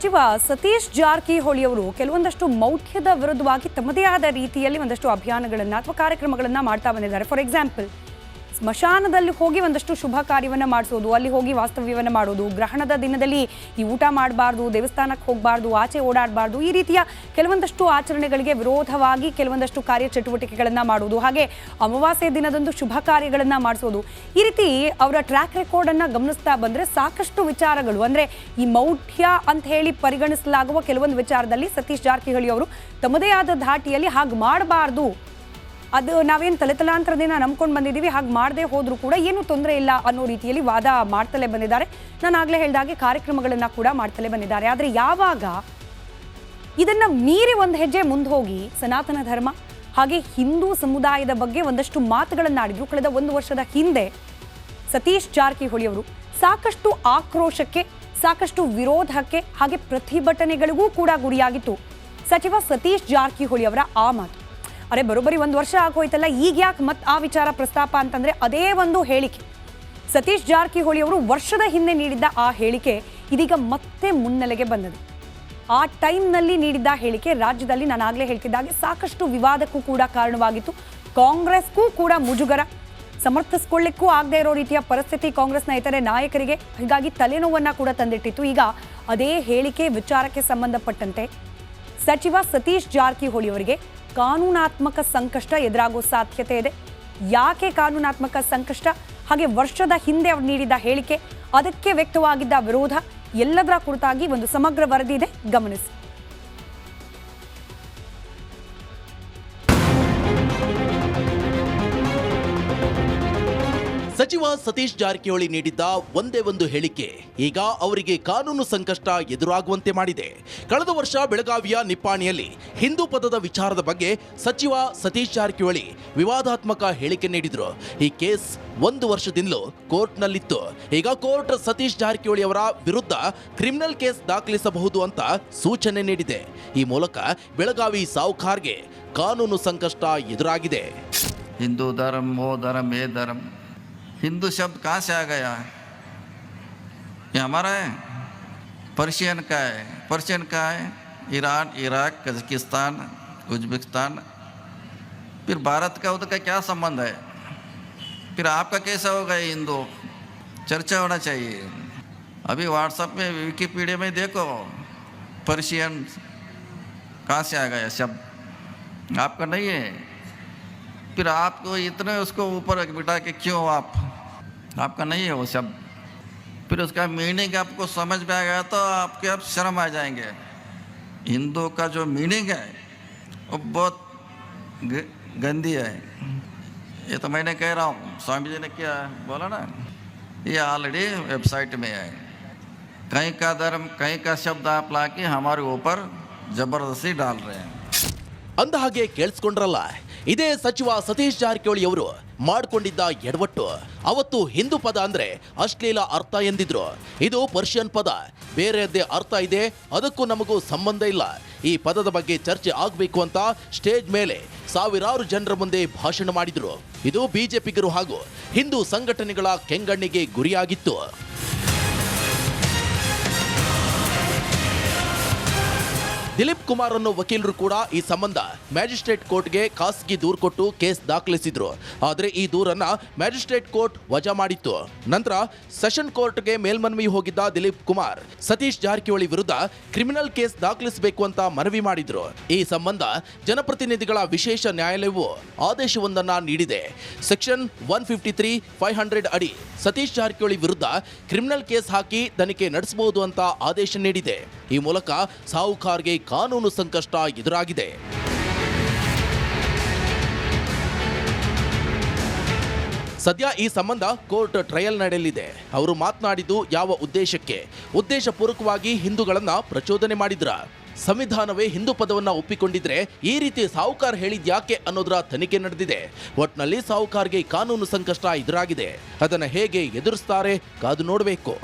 ಸಚಿವ ಸತೀಶ್ ಜಾರಕಿಹೊಳಿ ಅವರು ಕೆಲವೊಂದಷ್ಟು ಮೌಢ್ಯದ ವಿರುದ್ಧವಾಗಿ ತಮ್ಮದೇ ಆದ ರೀತಿಯಲ್ಲಿ ಒಂದಷ್ಟು ಅಭಿಯಾನಗಳನ್ನು ಅಥವಾ ಕಾರ್ಯಕ್ರಮಗಳನ್ನು ಮಾಡ್ತಾ ಬಂದಿದ್ದಾರೆ. ಫಾರ್ ಎಕ್ಸಾಂಪಲ್, ಸ್ಮಶಾನದಲ್ಲಿ ಹೋಗಿ ಒಂದಷ್ಟು ಶುಭ ಕಾರ್ಯವನ್ನು ಮಾಡಿಸೋದು, ಅಲ್ಲಿ ಹೋಗಿ ವಾಸ್ತವ್ಯವನ್ನು ಮಾಡೋದು, ಗ್ರಹಣದ ದಿನದಲ್ಲಿ ಈ ಊಟ ಮಾಡಬಾರ್ದು, ದೇವಸ್ಥಾನಕ್ಕೆ ಹೋಗಬಾರ್ದು, ಆಚೆ ಓಡಾಡಬಾರ್ದು, ಈ ರೀತಿಯ ಕೆಲವೊಂದಷ್ಟು ಆಚರಣೆಗಳಿಗೆ ವಿರೋಧವಾಗಿ ಕೆಲವೊಂದಷ್ಟು ಕಾರ್ಯಚಟುವಟಿಕೆಗಳನ್ನು ಮಾಡೋದು, ಹಾಗೆ ಅಮಾವಾಸ್ಯೆ ದಿನದಂದು ಶುಭ ಕಾರ್ಯಗಳನ್ನು ಮಾಡಿಸೋದು, ಈ ರೀತಿ ಅವರ ಟ್ರ್ಯಾಕ್ ರೆಕಾರ್ಡನ್ನು ಗಮನಿಸ್ತಾ ಬಂದರೆ ಸಾಕಷ್ಟು ವಿಚಾರಗಳು, ಅಂದರೆ ಈ ಮೌಢ್ಯ ಅಂತ ಹೇಳಿ ಪರಿಗಣಿಸಲಾಗುವ ಕೆಲವೊಂದು ವಿಚಾರದಲ್ಲಿ ಸತೀಶ್ ಜಾರಕಿಹೊಳಿ ಅವರು ತಮ್ಮದೇ ಆದ ಧಾಟಿಯಲ್ಲಿ ಹಾಗೆ ಮಾಡಬಾರ್ದು, ಅದು ನಾವೇನು ತಲೆತಲಾಂತರದಿಂದ ನಂಬ್ಕೊಂಡು ಬಂದಿದ್ದೀವಿ, ಹಾಗೆ ಮಾಡದೆ ಹೋದರೂ ಕೂಡ ಏನೂ ತೊಂದರೆ ಇಲ್ಲ ಅನ್ನೋ ರೀತಿಯಲ್ಲಿ ವಾದ ಮಾಡ್ತಲೇ ಬಂದಿದ್ದಾರೆ. ನಾನು ಆಗಲೇ ಹೇಳಿದಾಗೆ ಕಾರ್ಯಕ್ರಮಗಳನ್ನು ಕೂಡ ಮಾಡ್ತಲೇ ಬಂದಿದ್ದಾರೆ. ಆದರೆ ಯಾವಾಗ ಇದನ್ನು ಮೀರಿ ಒಂದು ಹೆಜ್ಜೆ ಮುಂದೆ ಹೋಗಿ ಸನಾತನ ಧರ್ಮ ಹಾಗೆ ಹಿಂದೂ ಸಮುದಾಯದ ಬಗ್ಗೆ ಒಂದಷ್ಟು ಮಾತುಗಳನ್ನು ಆಡಿದ್ರು, ಕಳೆದ 1 ವರ್ಷದ ಹಿಂದೆ ಸತೀಶ್ ಜಾರಕಿಹೊಳಿ ಅವರು ಸಾಕಷ್ಟು ಆಕ್ರೋಶಕ್ಕೆ, ಸಾಕಷ್ಟು ವಿರೋಧಕ್ಕೆ ಹಾಗೆ ಪ್ರತಿಭಟನೆಗಳಿಗೂ ಕೂಡ ಗುರಿಯಾಗಿತ್ತು ಸಚಿವ ಸತೀಶ್ ಜಾರಕಿಹೊಳಿ ಅವರ ಆ ಮಾತು. ಅರೆ ಬರೋಬ್ಬರಿ 1 ವರ್ಷ ಆಗೋಯ್ತಲ್ಲ, ಈಗ ಯಾಕೆ ಮತ್ತೆ ಆ ವಿಚಾರ ಪ್ರಸ್ತಾಪ ಅಂತಂದರೆ ಅದೇ ಒಂದು ಹೇಳಿಕೆ, ಸತೀಶ್ ಜಾರಕಿಹೊಳಿ ಅವರು ವರ್ಷದ ಹಿಂದೆ ನೀಡಿದ್ದ ಆ ಹೇಳಿಕೆ ಇದೀಗ ಮತ್ತೆ ಮುನ್ನೆಲೆಗೆ ಬಂದಿದೆ. ಆ ಟೈಮ್ನಲ್ಲಿ ನೀಡಿದ್ದ ಹೇಳಿಕೆ ರಾಜ್ಯದಲ್ಲಿ ನಾನು ಆಗಲೇ ಹೇಳ್ತಿದ್ದಾಗೆ ಸಾಕಷ್ಟು ವಿವಾದಕ್ಕೂ ಕೂಡ ಕಾರಣವಾಗಿತ್ತು. ಕಾಂಗ್ರೆಸ್ಗೂ ಕೂಡ ಮುಜುಗರ, ಸಮರ್ಥಿಸ್ಕೊಳ್ಳಿಕ್ಕೂ ಆಗದೆ ಇರೋ ರೀತಿಯ ಪರಿಸ್ಥಿತಿ ಕಾಂಗ್ರೆಸ್ನ ಇತರೆ ನಾಯಕರಿಗೆ, ಹೀಗಾಗಿ ತಲೆನೋವನ್ನು ಕೂಡ ತಂದಿಟ್ಟಿತ್ತು. ಈಗ ಅದೇ ಹೇಳಿಕೆ ವಿಚಾರಕ್ಕೆ ಸಂಬಂಧಪಟ್ಟಂತೆ ಸಚಿವ ಸತೀಶ್ ಜಾರಕಿಹೊಳಿ ಅವರಿಗೆ ಕಾನೂನಾತ್ಮಕ ಸಂಕಷ್ಟ ಎದುರಾಗೋ ಸಾಧ್ಯತೆ ಇದೆ. ಯಾಕೆ ಕಾನೂನಾತ್ಮಕ ಸಂಕಷ್ಟ, ಹಾಗೆ ವರ್ಷದ ಹಿಂದೆ ಅವರು ನೀಡಿದ ಹೇಳಿಕೆ, ಅದಕ್ಕೆ ವ್ಯಕ್ತವಾಗಿದ್ದ ವಿರೋಧ, ಎಲ್ಲದರ ಕುರಿತಾಗಿ ಒಂದು ಸಮಗ್ರ ವರದಿ ಇದೆ, ಗಮನಿಸಿ. ಸಚಿವ ಸತೀಶ್ ಜಾರಕಿಹೊಳಿ ನೀಡಿದ್ದ ಒಂದೇ ಒಂದು ಹೇಳಿಕೆ ಈಗ ಅವರಿಗೆ ಕಾನೂನು ಸಂಕಷ್ಟ ಎದುರಾಗುವಂತೆ ಮಾಡಿದೆ. ಕಳೆದ ವರ್ಷ ಬೆಳಗಾವಿಯ ನಿಪ್ಪಾಣಿಯಲ್ಲಿ ಹಿಂದೂ ಪದದ ವಿಚಾರದ ಬಗ್ಗೆ ಸಚಿವ ಸತೀಶ್ ಜಾರಕಿಹೊಳಿ ವಿವಾದಾತ್ಮಕ ಹೇಳಿಕೆ ನೀಡಿದ್ರು. ಈ ಕೇಸ್ 1 ವರ್ಷದಿಂದಲೂ ಕೋರ್ಟ್ನಲ್ಲಿತ್ತು. ಈಗ ಕೋರ್ಟ್ ಸತೀಶ್ ಜಾರಕಿಹೊಳಿ ಅವರ ವಿರುದ್ಧ ಕ್ರಿಮಿನಲ್ ಕೇಸ್ ದಾಖಲಿಸಬಹುದು ಅಂತ ಸೂಚನೆ ನೀಡಿದೆ. ಈ ಮೂಲಕ ಬೆಳಗಾವಿ ಸಾಹುಕಾರ್ಗೆ ಕಾನೂನು ಸಂಕಷ್ಟ ಎದುರಾಗಿದೆ. ಹಿಂದೂ ಧರ್ಮ, वो धर्म, ये धर्म, हिंदू शब्द कहाँ से आ गया? ये हमारा है? पर्शियन का है? पर्शियन का है? ईरान, इराक, कजाकिस्तान, उज्बेकिस्तान, फिर भारत का उधर का क्या संबंध है? फिर आपका कैसा होगा हिंदू? चर्चा होना चाहिए. अभी व्हाट्सएप में, विकीपीडिया में देखो, पर्शियन कहाँ से आ गया शब्द? आपका नहीं है. फिर आपको इतने उसको ऊपर बिठा के क्यों आपका नहीं है वो शब्द? फिर उसका मीनिंग आपको समझ में आ गया तो आपके अब शर्म आ जाएंगे. हिंदू का जो मीनिंग है वो बहुत गंदी है. ये तो मैंने कह रहा हूँ, स्वामी जी ने क्या बोला ना, ये ऑलरेडी वेबसाइट में है. कहीं का धर्म, कहीं का शब्द आप ला के हमारे ऊपर ज़बरदस्ती डाल रहे हैं. ಅಂದ ಹಾಗೆ ಕೇಳಿಸ್ಕೊಂಡ್ರಲ್ಲ, ಇದೇ ಸಚಿವ ಸತೀಶ್ ಜಾರಕಿಹೊಳಿ ಅವರು ಮಾಡಿಕೊಂಡಿದ್ದ ಎಡವಟ್ಟು. ಅವತ್ತು ಹಿಂದೂ ಪದ ಅಂದ್ರೆ ಅಶ್ಲೀಲ ಅರ್ಥ ಎಂದಿದ್ರು. ಇದು ಪರ್ಷಿಯನ್ ಪದ, ಬೇರೆಯದ್ದೇ ಅರ್ಥ ಇದೆ, ಅದಕ್ಕೂ ನಮಗೂ ಸಂಬಂಧ ಇಲ್ಲ. ಈ ಪದದ ಬಗ್ಗೆ ಚರ್ಚೆ ಆಗಬೇಕು ಅಂತ ಸ್ಟೇಜ್ ಮೇಲೆ ಸಾವಿರಾರು ಜನರ ಮುಂದೆ ಭಾಷಣ ಮಾಡಿದ್ರು. ಇದು ಬಿಜೆಪಿಗರು ಹಾಗೂ ಹಿಂದೂ ಸಂಘಟನೆಗಳ ಕೆಂಗಣ್ಣಿಗೆ ಗುರಿಯಾಗಿತ್ತು. ದಿಲೀಪ್ ಕುಮಾರ್ ಅನ್ನೋ ವಕೀಲರು ಕೂಡ ಈ ಸಂಬಂಧ ಮ್ಯಾಜಿಸ್ಟ್ರೇಟ್ ಕೋರ್ಟ್ಗೆ ಖಾಸಗಿ ದೂರು ಕೊಟ್ಟು ಕೇಸ್ ದಾಖಲಿಸಿದ್ರು. ಆದರೆ ಈ ದೂರನ್ನ ಮ್ಯಾಜಿಸ್ಟ್ರೇಟ್ ಕೋರ್ಟ್ ವಜಾ ಮಾಡಿತ್ತು. ನಂತರ ಸೆಷನ್ ಕೋರ್ಟ್ಗೆ ಮೇಲ್ಮನವಿ ಹೋಗಿದ್ದ ದಿಲೀಪ್ ಕುಮಾರ್ ಸತೀಶ್ ಜಾರಕಿಹೊಳಿ ವಿರುದ್ಧ ಕ್ರಿಮಿನಲ್ ಕೇಸ್ ದಾಖಲಿಸಬೇಕು ಅಂತ ಮನವಿ ಮಾಡಿದ್ರು. ಈ ಸಂಬಂಧ ಜನಪ್ರತಿನಿಧಿಗಳ ವಿಶೇಷ ನ್ಯಾಯಾಲಯವು ಆದೇಶವೊಂದನ್ನ ನೀಡಿದೆ. ಸೆಕ್ಷನ್ 153, 500 ಅಡಿ ಸತೀಶ್ ಜಾರಕಿಹೊಳಿ ವಿರುದ್ಧ ಕ್ರಿಮಿನಲ್ ಕೇಸ್ ಹಾಕಿ ತನಿಖೆ ನಡೆಸಬಹುದು ಅಂತ ಆದೇಶ ನೀಡಿದೆ. ಈ ಮೂಲಕ ಸಾಹುಕಾರ್ಗೆ ಕಾನೂನು ಸಂಕಷ್ಟ ಎದುರಾಗಿದೆ. ಸದ್ಯ ಈ ಸಂಬಂಧ ಕೋರ್ಟ್ ಟ್ರಯಲ್ ನಡೆಯಲಿದೆ. ಅವರು ಮಾತನಾಡಿದ್ದು ಯಾವ ಉದ್ದೇಶಕ್ಕೆ? ಉದ್ದೇಶಪೂರ್ವಕವಾಗಿ ಹಿಂದೂಗಳನ್ನ ಪ್ರಚೋದನೆ ಮಾಡಿದ್ರ? ಸಂವಿಧಾನವೇ ಹಿಂದೂ ಪದವನ್ನ ಒಪ್ಪಿಕೊಂಡಿದ್ರೆ ಈ ರೀತಿ ಸಾಹುಕಾರ್ ಹೇಳಿದ್ಯಾಕೆ ಅನ್ನೋದರ ತನಿಖೆ ನಡೆದಿದೆ. ಒಟ್ನಲ್ಲಿ ಸಾಹುಕಾರ್ಗೆ ಕಾನೂನು ಸಂಕಷ್ಟ ಎದುರಾಗಿದೆ. ಅದನ್ನು ಹೇಗೆ ಎದುರಿಸ್ತಾರೆ ಕಾದು ನೋಡಬೇಕು.